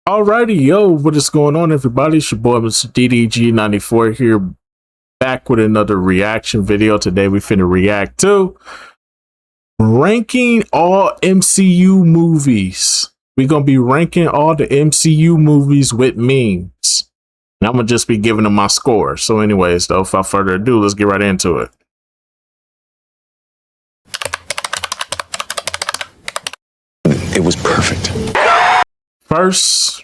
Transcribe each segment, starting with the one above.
Alrighty, yo, what is going on, everybody? It's your boy, Mr. DDG94 here, back with another reaction video. Today, we finna react to ranking all MCU movies. We're gonna be ranking all the MCU movies with memes. And I'm gonna just be giving them my score. So anyways, though, without further ado, let's get right into it. It was perfect. First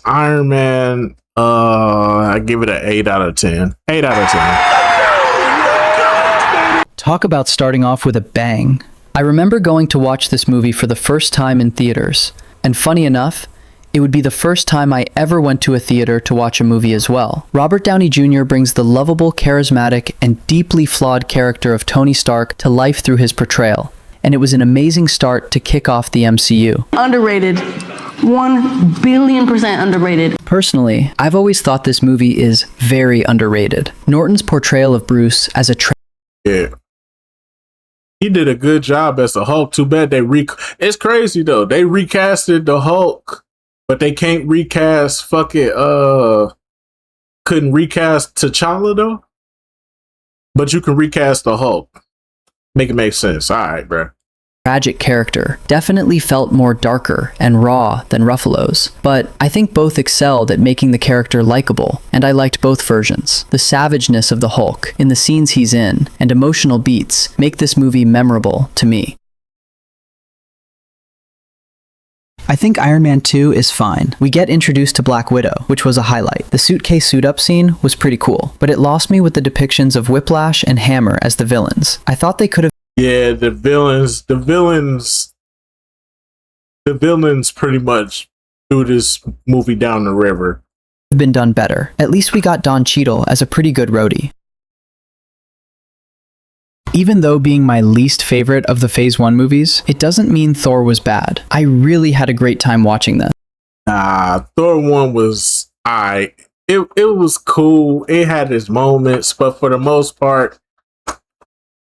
Iron Man, I give it an 8 out of 10. 8 out of 10. Talk about starting off with a bang. I remember going to watch this movie for the first time in theaters, and funny enough, it would be the first time I ever went to a theater to watch a movie as well. Robert Downey Jr. brings the lovable, charismatic, and deeply flawed character of Tony Stark to life through his portrayal, and it was an amazing start to kick off the MCU. Underrated. 1,000,000,000% underrated. Personally, I've always thought this movie is very underrated. Norton's portrayal of Bruce as a Yeah. He did a good job as the Hulk. Too bad it's crazy though. They recasted the Hulk, but they can't recast couldn't recast T'Challa though. But you can recast the Hulk. Make it make sense. Alright, bro. tragic character definitely felt more darker and raw than Ruffalo's, but I think both excelled at making the character likable, and I liked both versions. The savageness of the Hulk in the scenes he's in and emotional beats make this movie memorable to me. I think Iron Man 2 is fine. We get introduced to Black Widow, which was a highlight. The suitcase suit-up scene was pretty cool, but it lost me with the depictions of Whiplash and Hammer as the villains. I thought they could have The villains pretty much threw this movie down the river. been done better. At least we got Don Cheadle as a pretty good roadie. Even though being my least favorite of the Phase 1 movies, it doesn't mean Thor was bad. I really had a great time watching this. Thor 1 was alright. It was cool. It had its moments, but for the most part,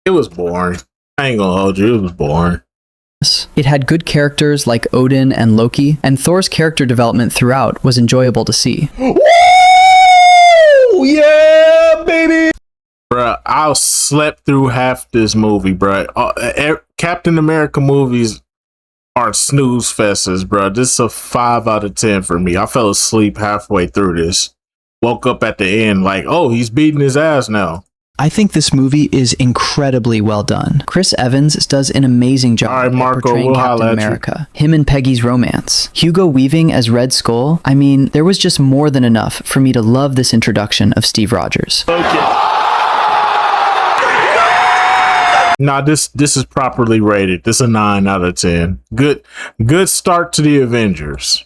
it was boring. I ain't gonna hold you, it was boring. It had good characters like Odin and Loki, and Thor's character development throughout was enjoyable to see. Woo! Yeah, baby! Bruh, I slept through half this movie, bruh. Captain America movies are snooze fests, bruh. This is a 5 out of 10 for me. I fell asleep halfway through this. Woke up at the end like, oh, he's beating his ass now. I think this movie is incredibly well done. Chris Evans does an amazing job All right, Marco, portraying we'll Captain holla at you. America. Him and Peggy's romance. Hugo Weaving as Red Skull. I mean, there was just more than enough for me to love this introduction of Steve Rogers. Nah, this is properly rated. This is a 9 out of 10. Good start to the Avengers.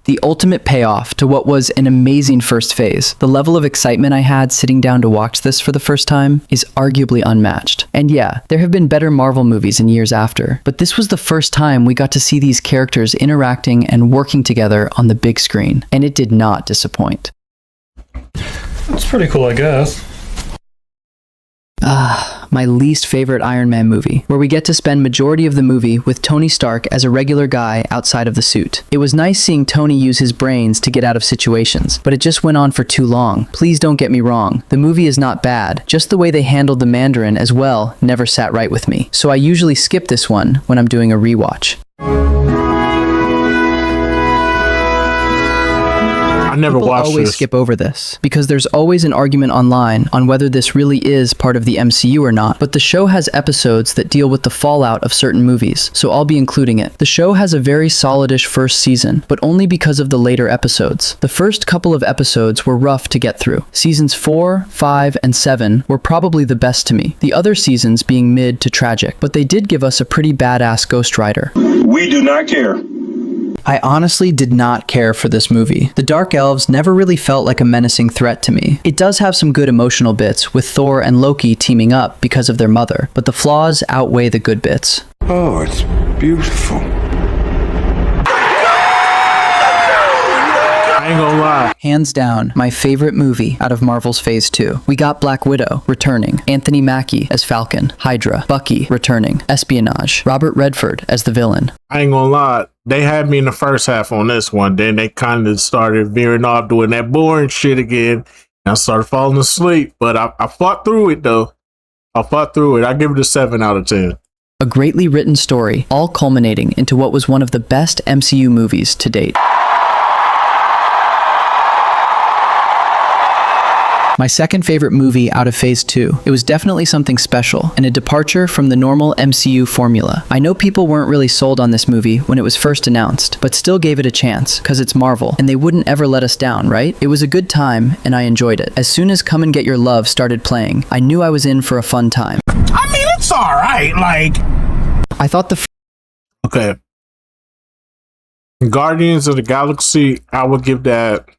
The ultimate payoff to what was an amazing first phase. The level of excitement I had sitting down to watch this for the first time is arguably unmatched. And yeah, there have been better Marvel movies in years after, but this was the first time we got to see these characters interacting and working together on the big screen, and it did not disappoint. That's pretty cool, I guess. My least favorite Iron Man movie, where we get to spend majority of the movie with Tony Stark as a regular guy outside of the suit. It was nice seeing Tony use his brains to get out of situations, but it just went on for too long. Please don't get me wrong, the movie is not bad, just the way they handled the Mandarin as well never sat right with me. So I usually skip this one when I'm doing a rewatch. I never People watched always this. skip over this, because there's always an argument online on whether this really is part of the MCU or not, but the show has episodes that deal with the fallout of certain movies, so I'll be including it. The show has a very solidish first season, but only because of the later episodes. The first couple of episodes were rough to get through. Seasons 4, 5, and 7 were probably the best to me, the other seasons being mid to tragic, but they did give us a pretty badass Ghost Rider. We do not care. I honestly did not care for this movie. The Dark Elves never really felt like a menacing threat to me. It does have some good emotional bits, with Thor and Loki teaming up because of their mother, but the flaws outweigh the good bits. Oh, it's beautiful. I I ain't gonna lie. Hands down, my favorite movie out of Marvel's Phase 2. We got Black Widow returning, Anthony Mackie as Falcon, Hydra, Bucky returning, espionage, Robert Redford as the villain. I ain't gonna lie. They had me in the first half on this one. Then they kind of started veering off doing that boring shit again. And I started falling asleep. But I fought through it though. I fought through it. I give it a 7 out of 10. A greatly written story, all culminating into what was one of the best MCU movies to date. My second favorite movie out of Phase 2. It was definitely something special, and a departure from the normal MCU formula. I know people weren't really sold on this movie when it was first announced, but still gave it a chance, cause it's Marvel, and they wouldn't ever let us down, right? It was a good time, and I enjoyed it. As soon as Come and Get Your Love started playing, I knew I was in for a fun time. I mean, it's alright, like... I thought Okay. Guardians of the Galaxy, I would give that...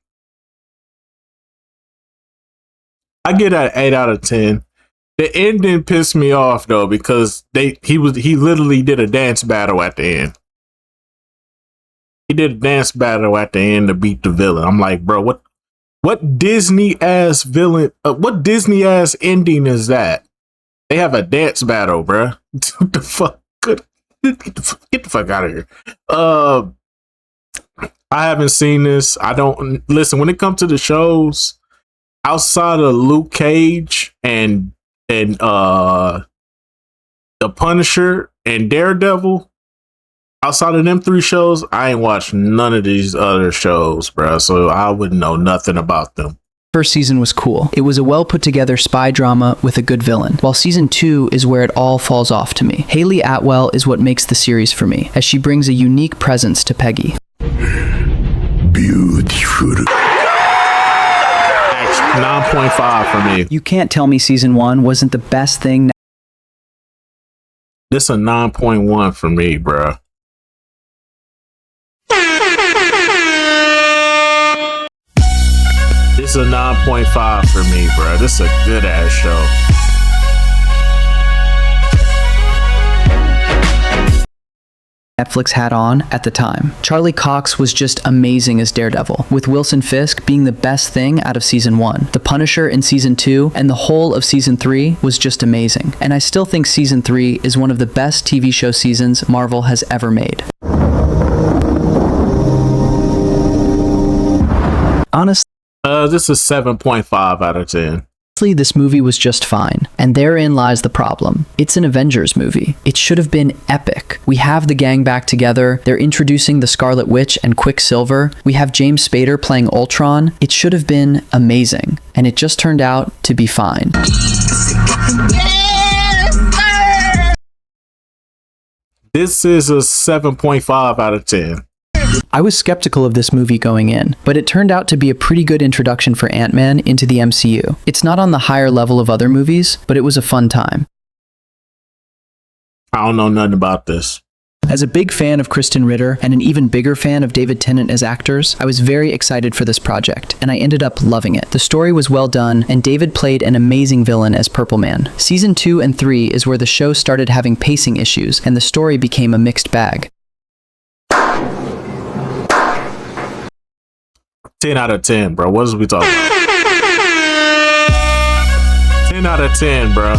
I get an 8 out of 10. The ending pissed me off though because he literally did a dance battle at the end. He did a dance battle at the end to beat the villain. I'm like, bro, what Disney ass villain? What Disney ass ending is that? They have a dance battle, bro. What the fuck? Get the fuck out of here. I haven't seen this. I don't listen when it comes to the shows. Outside of Luke Cage and The Punisher and Daredevil, outside of them 3 shows, I ain't watched none of these other shows, bro. So I wouldn't know nothing about them. first season was cool. It was a well put together spy drama with a good villain, while season 2 is where it all falls off to me. Hayley Atwell is what makes the series for me, as she brings a unique presence to Peggy. Beautiful. 9.5 for me. You can't tell me season 1 wasn't the best thing. This a 9.1 for me, bro. This a 9.5 for me, bro. This is a good ass show. Netflix had on at the time. Charlie Cox was just amazing as Daredevil, with Wilson Fisk being the best thing out of season 1. The Punisher in season 2 and the whole of season 3 was just amazing. And I still think season 3 is one of the best TV show seasons Marvel has ever made. Honestly, this is 7.5 out of 10. this movie was just fine, and therein lies the problem. It's an Avengers movie. It should have been epic. We have the gang back together, they're introducing the Scarlet Witch and Quicksilver, we have James Spader playing Ultron. It should have been amazing, and it just turned out to be fine. This is a 7.5 out of 10. I was skeptical of this movie going in, but it turned out to be a pretty good introduction for Ant-Man into the MCU. It's not on the higher level of other movies, but it was a fun time. I don't know nothing about this. As a big fan of Kristen Ritter and an even bigger fan of David Tennant as actors, I was very excited for this project, and I ended up loving it. The story was well done, and David played an amazing villain as Purple Man. Season 2 and 3 is where the show started having pacing issues, and the story became a mixed bag. 10 out of 10, bro. What is we talking about? 10 out of 10, bro.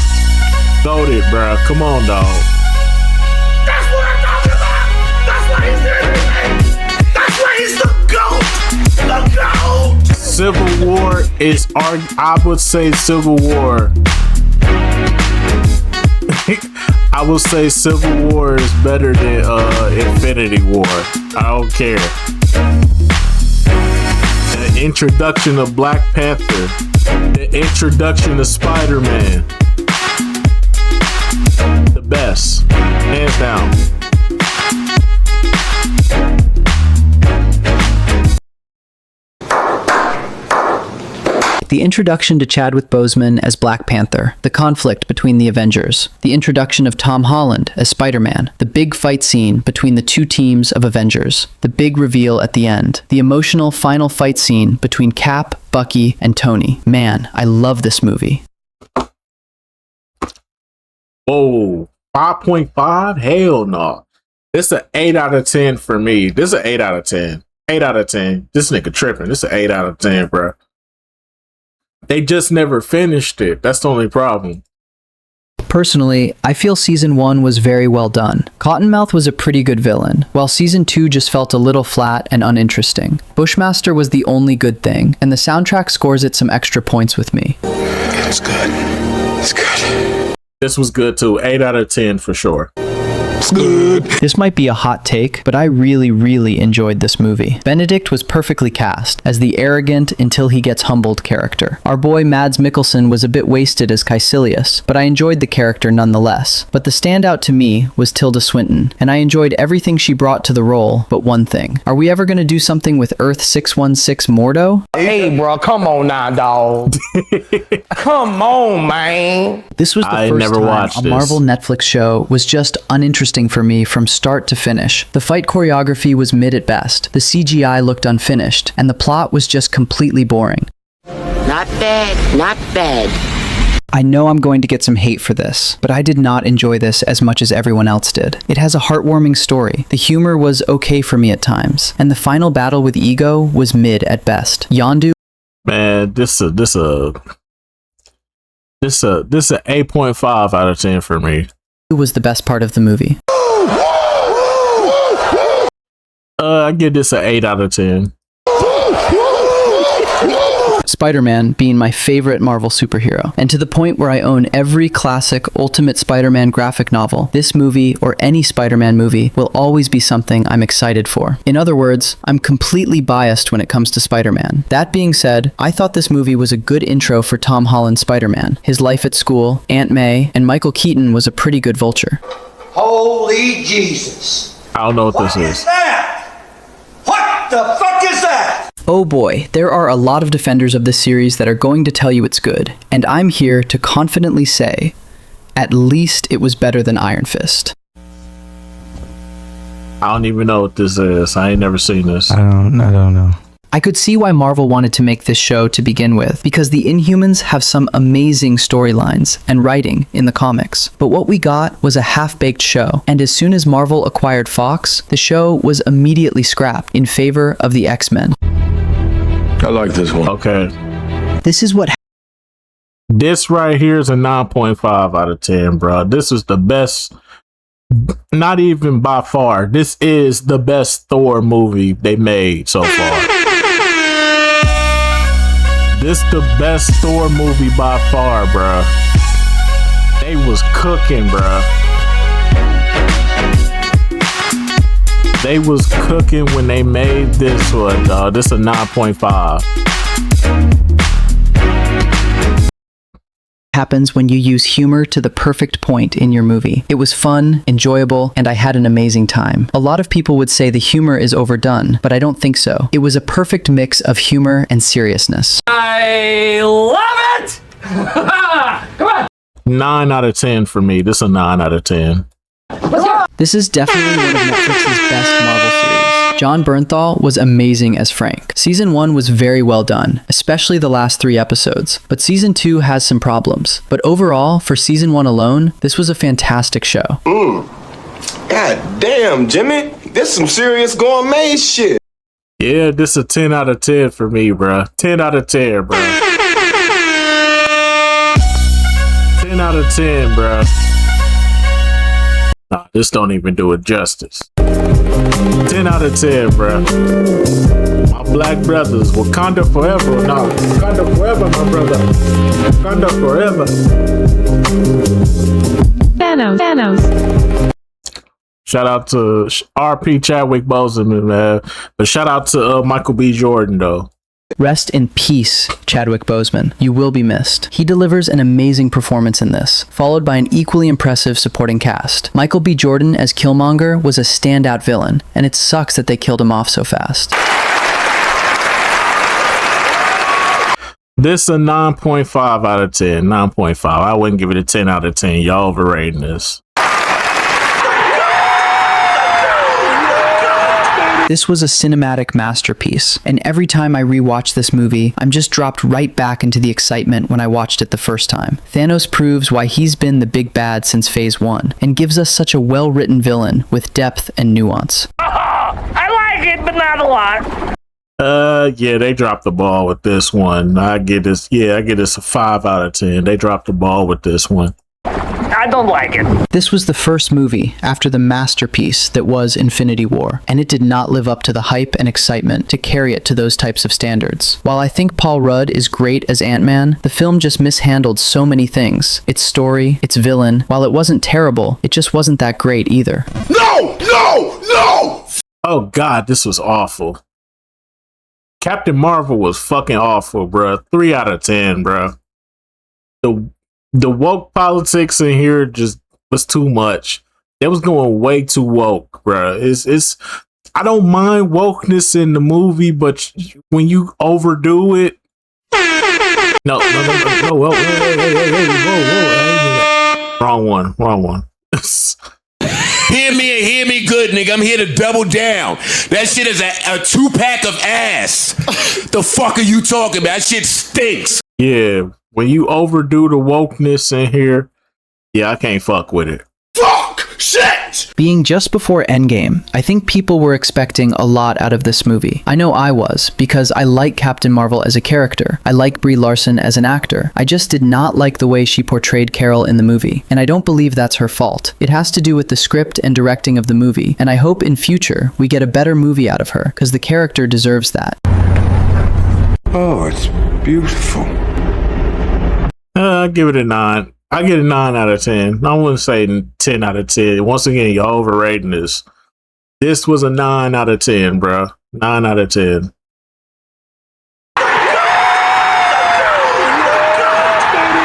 Goated, bro. Come on, dog. That's what I'm talking about! That's why he's everything! That's why he's the GOAT! The GOAT! Civil War is, I would say Civil War. I would say Civil War is better than Infinity War. I don't care. The introduction of Black Panther, the introduction of Spider-Man, the best, hands down. The introduction to Chadwick Boseman as Black Panther, the conflict between the Avengers, the introduction of Tom Holland as Spider-Man, the big fight scene between the two teams of Avengers, the big reveal at the end, the emotional final fight scene between Cap, Bucky, and Tony. Man, I love this movie. Whoa, 5.5? Hell no. This is an 8 out of 10 for me. This is an 8 out of 10. 8 out of 10. This nigga tripping. This is an 8 out of 10, bro. They just never finished it. That's the only problem. Personally, I feel Season 1 was very well done. Cottonmouth was a pretty good villain, while Season 2 just felt a little flat and uninteresting. Bushmaster was the only good thing, and the soundtrack scores it some extra points with me. It's good. It's good. This was good too. 8 out of 10 for sure. It's good. This might be a hot take, but I really enjoyed this movie. Benedict was perfectly cast as the arrogant until he gets humbled character. Our boy Mads Mikkelsen was a bit wasted as Caecilius, but I enjoyed the character nonetheless. But the standout to me was Tilda Swinton, and I enjoyed everything she brought to the role, but one thing. Are we ever gonna do something with Earth 616 Mordo? Hey, bro, come on now, dog. Come on, man. This was the I first never time watched a this. Marvel Netflix show was just uninteresting for me from start to finish. The fight choreography was mid at best, the CGI looked unfinished, and the plot was just completely boring. Not bad, not bad. I know I'm going to get some hate for this, but I did not enjoy this as much as everyone else did. It has a heartwarming story, the humor was okay for me at times, and the final battle with Ego was mid at best. Yondu. Man, this a 8.5 out of 10 for me. Was the best part of the movie. I give this an 8 out of 10. Spider-Man being my favorite Marvel superhero, and to the point where I own every classic Ultimate Spider-Man graphic novel, this movie or any Spider-Man movie will always be something I'm excited for. In other words, I'm completely biased when it comes to Spider-Man. That being said, I thought this movie was a good intro for Tom Holland's Spider-Man. His life at school, Aunt May, and Michael Keaton was a pretty good Vulture. Holy Jesus. I don't know what this is. That? What the fuck is that? Oh boy, there are a lot of defenders of this series that are going to tell you it's good, and I'm here to confidently say, at least it was better than Iron Fist. I don't even know what this is. I ain't never seen this. I don't know. I could see why Marvel wanted to make this show to begin with, because the Inhumans have some amazing storylines and writing in the comics. But what we got was a half-baked show, and as soon as Marvel acquired Fox, the show was immediately scrapped in favor of the X-Men. I like this one. Okay. This is what This right here is a 9.5 out of 10, bro. This is the best, not even by far. This is the best Thor movie they made so far. This the best Thor movie by far, bro. They was cooking, bro. They was cooking when they made this one, dog. This is a 9.5. happens when you use humor to the perfect point in your movie. It was fun, enjoyable, and I had an amazing time. A lot of people would say the humor is overdone, but I don't think so. It was a perfect mix of humor and seriousness. I love it! Come on! 9 out of 10 for me. This is a 9 out of 10. This is definitely one of Netflix's best Marvel series. Jon Bernthal was amazing as Frank. Season 1 was very well done, especially the last 3 episodes, but Season 2 has some problems. But overall, for Season 1 alone, this was a fantastic show. God damn, Jimmy. This some serious gourmet shit. Yeah, this is a 10 out of 10 for me, bro. 10 out of 10, bro. 10 out of 10, bro. Nah, this don't even do it justice. 10 out of 10, bro. My black brothers, Wakanda forever. No, Wakanda forever, my brother. Wakanda forever. Thanos. Shout out to RP Chadwick Boseman, man. But shout out to Michael B. Jordan, though. Rest in peace, Chadwick Boseman. You will be missed. He delivers an amazing performance in this, followed by an equally impressive supporting cast. Michael B. Jordan as Killmonger was a standout villain, and it sucks that they killed him off so fast. This is a 9.5 out of 10. 9.5. I wouldn't give it a 10 out of 10. Y'all overrating this. This was a cinematic masterpiece, and every time I rewatch this movie, I'm just dropped right back into the excitement when I watched it the first time. Thanos proves why he's been the big bad since Phase 1, and gives us such a well-written villain with depth and nuance. I like it! bit, but not a lot. Yeah, they dropped the ball with this one. I get this a 5 out of 10. They dropped the ball with this one. I don't like it. This was the first movie after the masterpiece that was Infinity War, and it did not live up to the hype and excitement to carry it to those types of standards. While I think Paul Rudd is great as Ant-Man, the film just mishandled so many things. Its story, its villain, while it wasn't terrible, it just wasn't that great either. No! No! No! Oh god, this was awful. Captain Marvel was fucking awful, bruh. 3 out of 10, bruh. The woke politics in here just was too much. They was going way too woke, bruh. It's I don't mind wokeness in the movie, but when you overdo it, no, whoa, wrong one. Hear me and hear me good, nigga. I'm here to double down. That shit is a 2-pack of ass. The fuck are you talking about? That shit stinks. Yeah, when you overdo the wokeness in here, yeah, I can't fuck with it. Fuck! Shit! Being just before Endgame, I think people were expecting a lot out of this movie. I know I was, because I like Captain Marvel as a character. I like Brie Larson as an actor. I just did not like the way she portrayed Carol in the movie, and I don't believe that's her fault. It has to do with the script and directing of the movie, and I hope in future we get a better movie out of her, because the character deserves that. Oh, it's beautiful. Give it a 9. I get a 9 out of 10. I wouldn't say 10 out of 10. Once again, you're overrating this. This was a 9 out of 10, bro. 9 out of 10.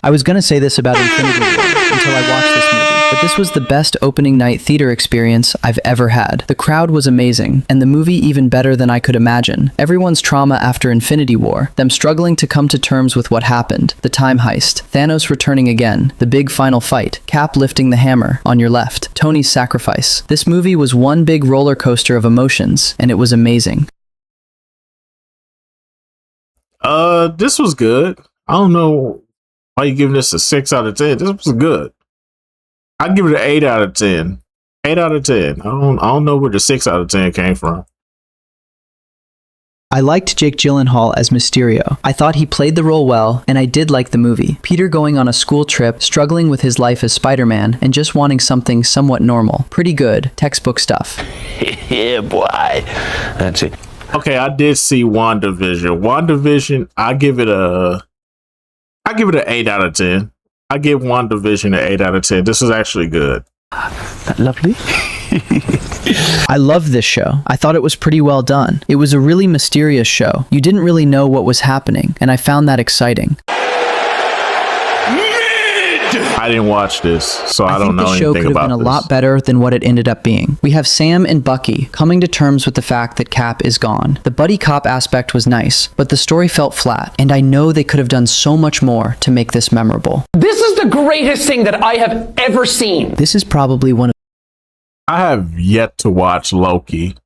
I was gonna say this about Infinity War until I watched this movie, but this was the best opening night theater experience I've ever had. The crowd was amazing, and the movie even better than I could imagine. Everyone's trauma after Infinity War, them struggling to come to terms with what happened, the time heist, Thanos returning again, the big final fight, Cap lifting the hammer on your left, Tony's sacrifice. This movie was one big roller coaster of emotions, and it was amazing. This was good. I don't know why you giving this a 6 out of 10. This was good. I'd give it an 8 out of 10. 8 out of 10. I don't know where the 6 out of 10 came from. I liked Jake Gyllenhaal as Mysterio. I thought he played the role well, and I did like the movie. Peter going on a school trip, struggling with his life as Spider-Man, and just wanting something somewhat normal. Pretty good. Textbook stuff. Yeah, boy. That's it. Okay, I did see WandaVision. WandaVision, I give it an 8 out of 10. I give WandaVision an 8 out of 10. This is actually good. Lovely. I loved this show. I thought it was pretty well done. It was a really mysterious show. You didn't really know what was happening, and I found that exciting. I didn't watch this, so I don't know the show anything could about have been a this. lot better than what it ended up being. We have Sam and Bucky coming to terms with the fact that Cap is gone. The buddy cop aspect was nice, but the story felt flat, and I know they could have done so much more to make this memorable. This is the greatest thing that I have ever seen. This is probably one of I have yet to watch Loki.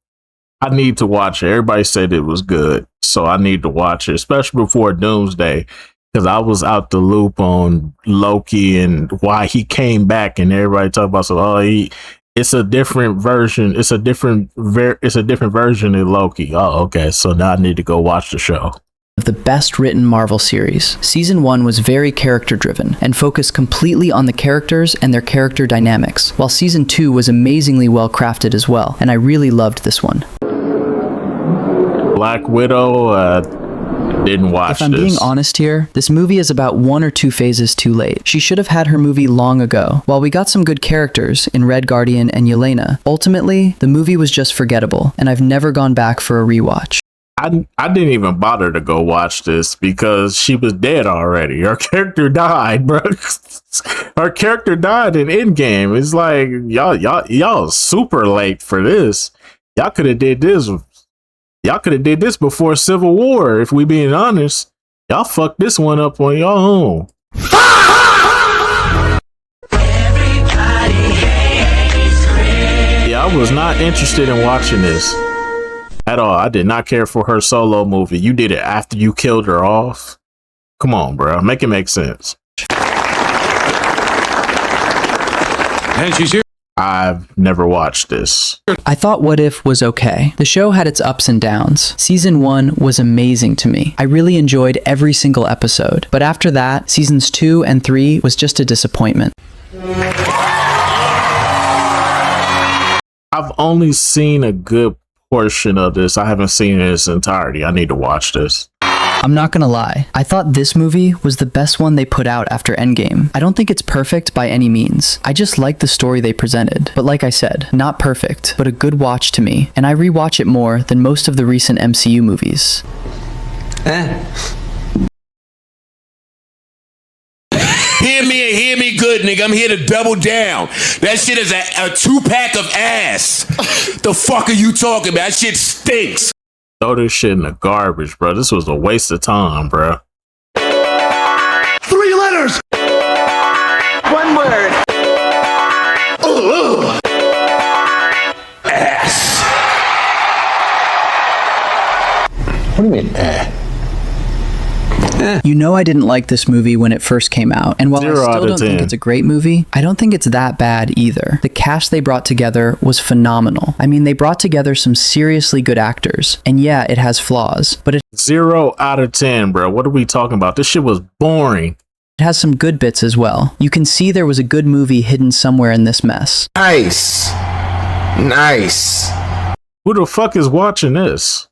I need to watch it. Everybody said it was good, so I need to watch it, especially before Doomsday, because I was out the loop on Loki and why he came back, and everybody talked about it's a different version. It's a different version of Loki. Oh, okay. So now I need to go watch the show. the best written Marvel series. Season 1 was very character driven and focused completely on the characters and their character dynamics, while Season 2 was amazingly well crafted as well, and I really loved this one. Black Widow, didn't watch this. If I'm being honest here, this movie is about 1 or 2 phases too late. She should have had her movie long ago. While we got some good characters in Red Guardian and Yelena, ultimately, the movie was just forgettable, and I've never gone back for a rewatch. I didn't even bother to go watch this because she was dead already. Her character died, bro. Her character died in Endgame. It's like y'all super late for this. Y'all could have did this. Y'all could have did this before Civil War. If we being honest, y'all fucked this one up on your own. Yeah, I was not interested in watching this at all. I did not care for her solo movie. You did it after you killed her off. Come on, bro. Make it make sense. And she's here. I've never watched this. I thought What If was okay. The show had its ups and downs. Season 1 was amazing to me. I really enjoyed every single episode. But after that, seasons 2 and 3 was just a disappointment. I've only seen a good portion of this. I haven't seen it in its entirety. I need to watch this. I'm not gonna lie, I thought this movie was the best one they put out after Endgame. I don't think it's perfect by any means. I just like the story they presented. But like I said, not perfect, but a good watch to me, and I rewatch it more than most of the recent MCU movies. Hear me good, nigga. I'm here to double down. That shit is a 2-pack of ass. The fuck are you talking about? That shit stinks. Throw this shit in the garbage, bro. This was a waste of time, bro. 3 letters. 1 word. Ass. What do you mean, You know I didn't like this movie when it first came out, and while I 0 out still of don't think 10. it's a great movie, I don't think it's that bad either. The cast they brought together was phenomenal. I mean, they brought together some seriously good actors, and yeah, it has flaws, but it 0 out of 10, bro. What are we talking about? This shit was boring. has some good bits as well. You can see there was a good movie hidden somewhere in this mess. Nice. Nice. Who the fuck is watching this?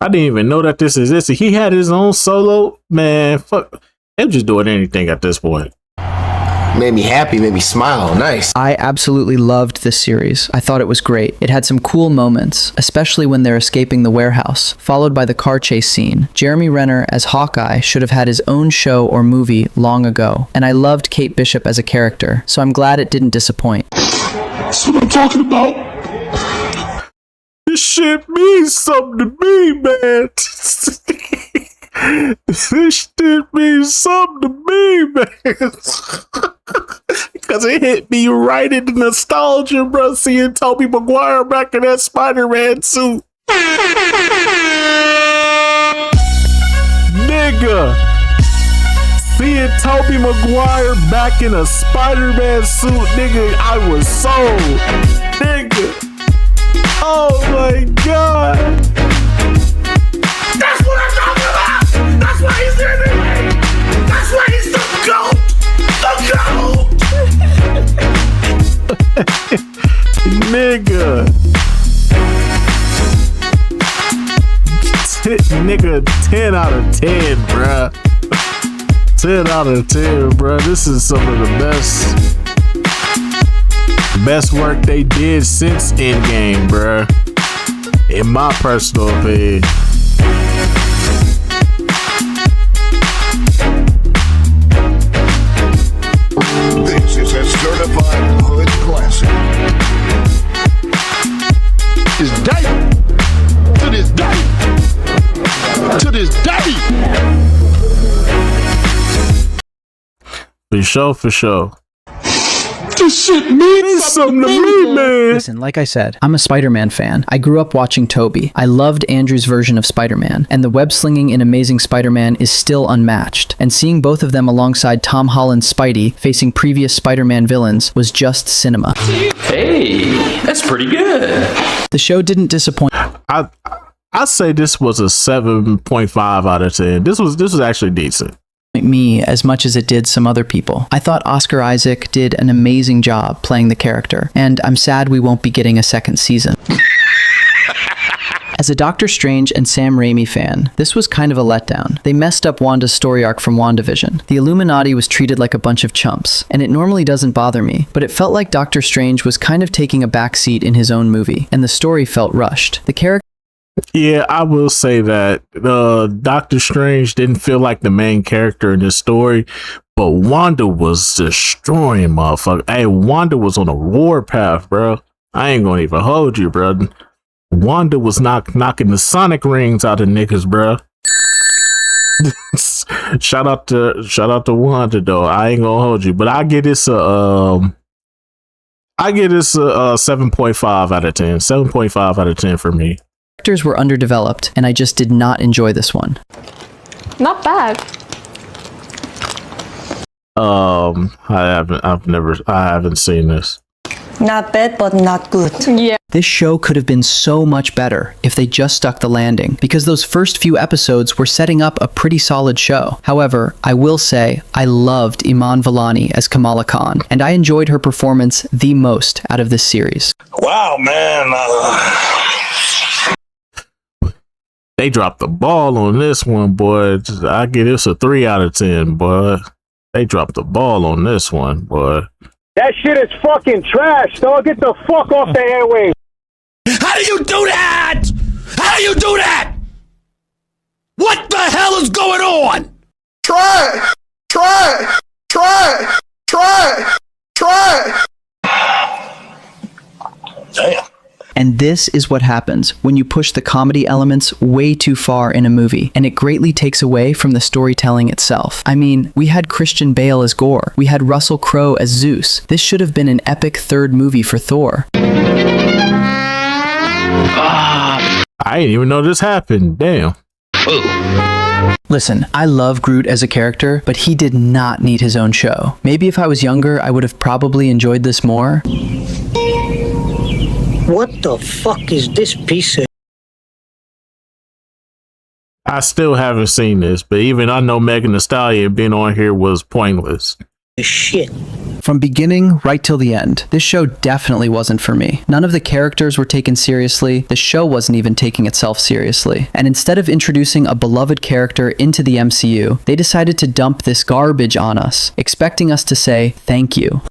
I didn't even know that this existed. He had his own solo. Man, fuck. They're just doing anything at this point. Made me happy, made me smile. Nice. I absolutely loved this series. I thought it was great. It had some cool moments, especially when they're escaping the warehouse, followed by the car chase scene. Jeremy Renner as Hawkeye should have had his own show or movie long ago, and I loved Kate Bishop as a character, so I'm glad it didn't disappoint. That's what I'm talking about. This shit means something to me, man. This shit means something to me, man. Because it hit me right in the nostalgia, bro. Seeing Tobey Maguire back in that Spider-Man suit. Nigga. Seeing Tobey Maguire back in a Spider-Man suit, nigga, I was sold. Nigga. Oh my god. That's what I'm talking about. That's why he's in the way. That's why he's the GOAT. The GOAT. Nigga. Nigga, 10 out of 10, bruh. 10 out of 10, bruh. This is some of the best work they did since Endgame, bruh. In my personal opinion. This is a certified hood classic. This day. To this day. To this day. For sure, for sure. This shit means Something to me, man. Listen, like I said, I'm a Spider-Man fan. I grew up watching Tobey. I loved Andrew's version of Spider-Man, and the web slinging in Amazing Spider-Man is still unmatched. And seeing both of them alongside Tom Holland's Spidey facing previous Spider-Man villains was just cinema. Hey, that's pretty good. The show didn't disappoint I say this was a 7.5 out of 10. This was actually decent. me as much as it did some other people. I thought Oscar Isaac did an amazing job playing the character, and I'm sad we won't be getting a second season. As a Doctor Strange and Sam Raimi fan, this was kind of a letdown. They messed up Wanda's story arc from WandaVision. The Illuminati was treated like a bunch of chumps, and it normally doesn't bother me, but it felt like Doctor Strange was kind of taking a backseat in his own movie, and the story felt rushed. The character Yeah, I will say that Doctor Strange didn't feel like the main character in this story, but Wanda was destroying motherfucker. Hey, Wanda was on a warpath, bro. I ain't gonna even hold you, bro. Wanda was knocking the Sonic rings out of niggas, bro. shout out to Wanda though. I ain't gonna hold you, but I get this a 7.5 out of 10. 7.5 out of 10 for me. characters were underdeveloped, and I just did not enjoy this one. Not bad. I haven't seen this. Not bad, but not good. Yeah. This show could have been so much better if they just stuck the landing, because those first few episodes were setting up a pretty solid show. However, I will say I loved Iman Vellani as Kamala Khan, and I enjoyed her performance the most out of this series. Wow, man. They dropped the ball on this one, boy. I give this a 3 out of 10, boy. They dropped the ball on this one, boy. That shit is fucking trash, dog. Get the fuck off the airwaves. How do you do that? How do you do that? What the hell is going on? Try it. Damn. And this is what happens when you push the comedy elements way too far in a movie, and it greatly takes away from the storytelling itself. I mean, we had Christian Bale as Gore, we had Russell Crowe as Zeus. This should have been an epic third movie for Thor. I didn't even know this happened. Damn. Listen, I love Groot as a character, but he did not need his own show. Maybe if I was younger, I would have probably enjoyed this more. What the fuck is this piece of... I still haven't seen this, but even I know Megan Thee Stallion being on here was pointless. shit? From beginning right till the end, this show definitely wasn't for me. None of the characters were taken seriously, the show wasn't even taking itself seriously. And instead of introducing a beloved character into the MCU, they decided to dump this garbage on us, expecting us to say thank you.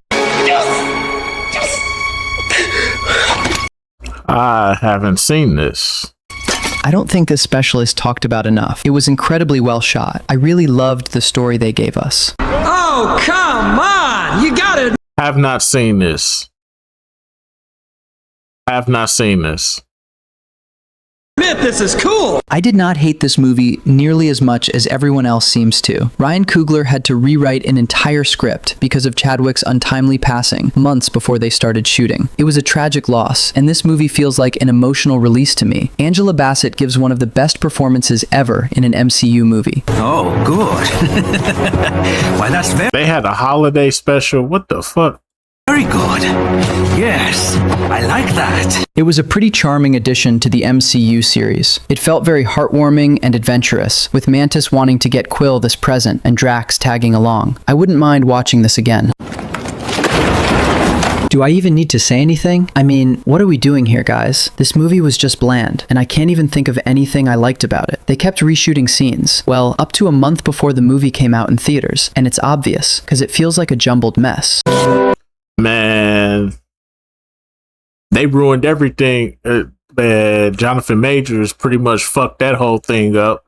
I haven't seen this. I don't think this special is talked about enough. It was incredibly well shot. I really loved the story they gave us. Oh, come on! You gotta... Have not seen this. Have not seen this. Admit this is cool! I did not hate this movie nearly as much as everyone else seems to. Ryan Coogler had to rewrite an entire script because of Chadwick's untimely passing months before they started shooting. It was a tragic loss, and this movie feels like an emotional release to me. Angela Bassett gives one of the best performances ever in an MCU movie. Oh, good. Why, that's They had a holiday special. What the fuck? very good. Yes, I like that. It was a pretty charming addition to the MCU series. It felt very heartwarming and adventurous, with Mantis wanting to get Quill this present and Drax tagging along. I wouldn't mind watching this again. Do I even need to say anything? I mean, what are we doing here, guys? This movie was just bland, and I can't even think of anything I liked about it. They kept reshooting scenes, well, up to a month before the movie came out in theaters, and it's obvious, because it feels like a jumbled mess. Man, they ruined everything. Jonathan Majors pretty much fucked that whole thing up.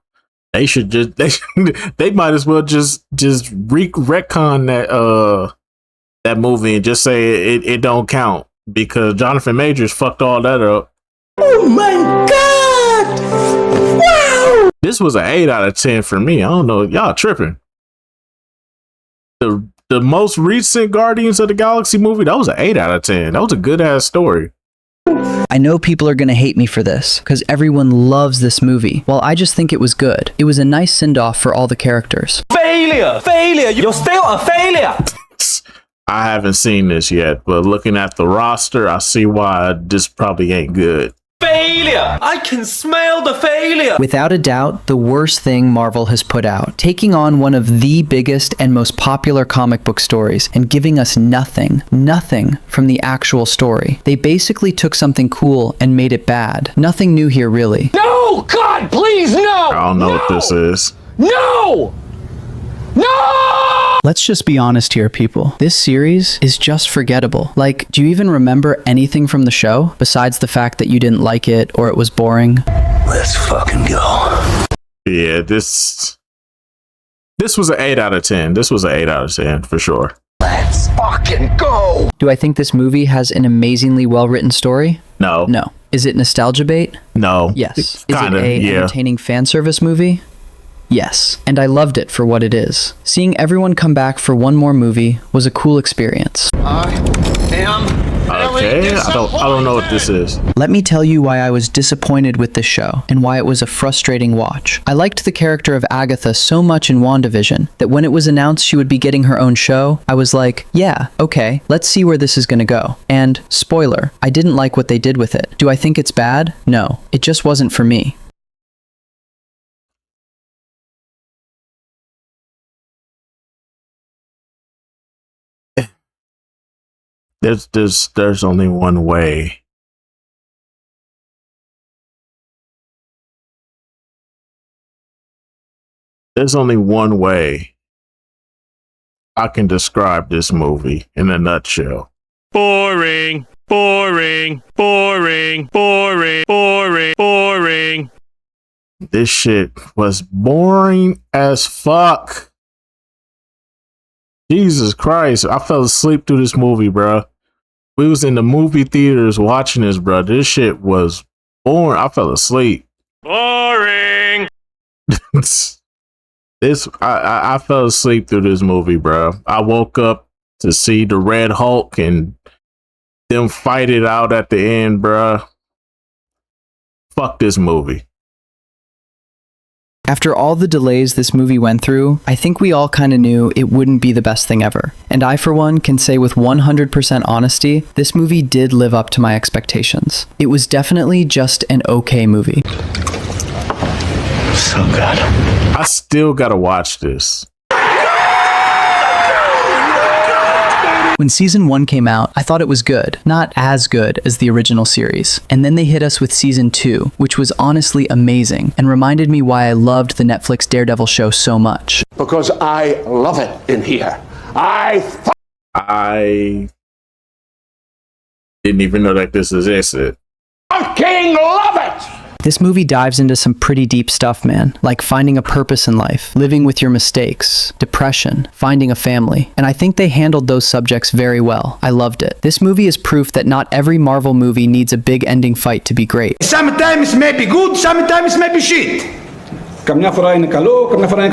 They should just they might as well just retcon that movie and just say it don't count because Jonathan Majors fucked all that up. Oh my god! Wow! This was an 8 out of 10 for me. I don't know, y'all tripping. The most recent Guardians of the Galaxy movie, that was an 8 out of 10. That was a good ass story. I know people are gonna hate me for this, because everyone loves this movie. Well, I just think it was good. It was a nice send-off for all the characters. Failure! Failure! You're still a failure! I haven't seen this yet, but looking at the roster, I see why this probably ain't good. Failure! I can smell the failure! Without a doubt, the worst thing Marvel has put out, taking on one of the biggest and most popular comic book stories and giving us nothing from the actual story. They basically took something cool and made it bad. Nothing new here, really. No! God, please, no! I don't know what this is. No! No! Let's just be honest here, people. This series is just forgettable. Like, do you even remember anything from the show besides the fact that you didn't like it or it was boring? Let's fucking go. Yeah, this was an 8 out of 10. This was an 8 out of 10 for sure. Let's fucking go! Do I think this movie has an amazingly well-written story? No. No. Is it nostalgia bait? No. Yes. Is Kinda, it a entertaining fan service movie? Yes, and I loved it for what it is. Seeing everyone come back for one more movie was a cool experience. I am Okay, I don't know what this is. Let me tell you why I was disappointed with this show and why it was a frustrating watch. I liked the character of Agatha so much in WandaVision that when it was announced she would be getting her own show, I was like, yeah, okay, let's see where this is gonna go. And, spoiler, I didn't like what they did with it. Do I think it's bad? No, it just wasn't for me. There's only one way. There's only one way I can describe this movie in a nutshell. Boring, boring, boring, boring, boring, boring. This shit was boring as fuck. Jesus Christ, I fell asleep through this movie, bro. We was in the movie theaters watching this, bro. This shit was boring. I fell asleep. Boring. I fell asleep through this movie, bro. I woke up to see the Red Hulk and them fight it out at the end, bro. Fuck this movie. After all the delays this movie went through, I think we all kind of knew it wouldn't be the best thing ever. And I, for one, can say with 100% honesty, this movie did live up to my expectations. It was definitely just an okay movie. So good. I still gotta watch this. When season 1 came out, I thought it was good, not as good as the original series. And then they hit us with season 2, which was honestly amazing and reminded me why I loved the Netflix Daredevil show so much. Because I love it in here. I didn't even know that this existed. fucking love it! This movie dives into some pretty deep stuff, man, like finding a purpose in life, living with your mistakes, depression, finding a family, and I think they handled those subjects very well. I loved it. This movie is proof that not every Marvel movie needs a big ending fight to be great. Sometimes may be good, sometimes may be shit.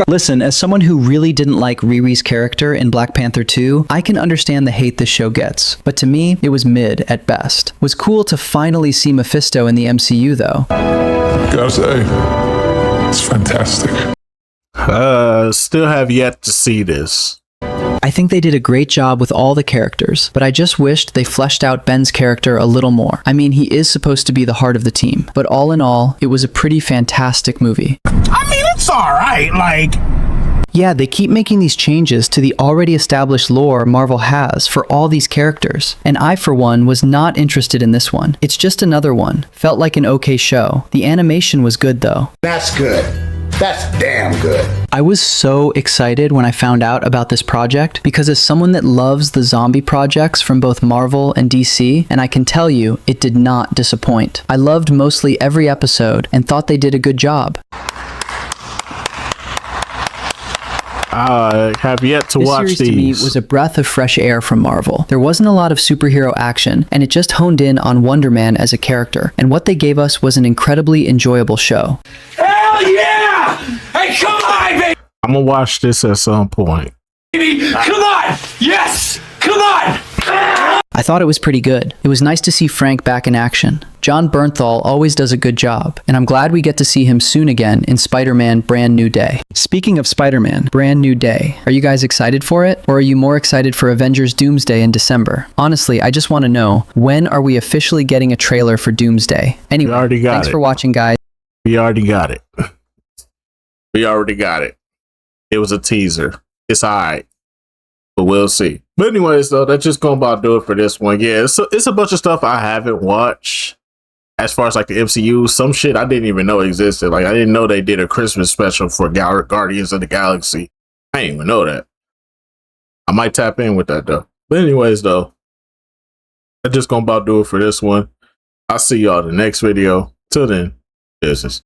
Listen, as someone who really didn't like Riri's character in Black Panther 2, I can understand the hate this show gets, but to me, it was mid at best. It was cool to finally see Mephisto in the MCU though. Gotta say, it's fantastic. Still have yet to see this. I think they did a great job with all the characters, but I just wished they fleshed out Ben's character a little more. I mean, he is supposed to be the heart of the team, but all in all, it was a pretty fantastic movie. I mean, it's alright, like... Yeah, they keep making these changes to the already established lore Marvel has for all these characters, and I, for one, was not interested in this one. It's just another one. Felt like an okay show. The animation was good, though. That's good. That's damn good. I was so excited when I found out about this project because as someone that loves the zombie projects from both Marvel and DC, and I can tell you, it did not disappoint. I loved mostly every episode and thought they did a good job. I have yet to watch these. This series these. to me was a breath of fresh air from Marvel. There wasn't a lot of superhero action, and it just honed in on Wonder Man as a character, and what they gave us was an incredibly enjoyable show. Hell yeah! Hey, come on, baby! I'm gonna watch this at some point. Come on! Yes! Come on! I thought it was pretty good. It was nice to see Frank back in action. John Bernthal always does a good job, and I'm glad we get to see him soon again in Spider-Man Brand New Day. Speaking of Spider-Man Brand New Day, are you guys excited for it? Or are you more excited for Avengers Doomsday in December? Honestly, I just want to know, when are we officially getting a trailer for Doomsday? Anyway, thanks for watching, guys. We already got it. We already got it. It was a teaser. It's alright. But we'll see. But anyways, though, that's just gonna about do it for this one. Yeah, it's a bunch of stuff I haven't watched. As far as like the MCU, some shit I didn't even know existed. Like I didn't know they did a Christmas special for Guardians of the Galaxy. I didn't even know that. I might tap in with that though. But anyways, though, that's just gonna about do it for this one. I'll see y'all in the next video. Till then, business.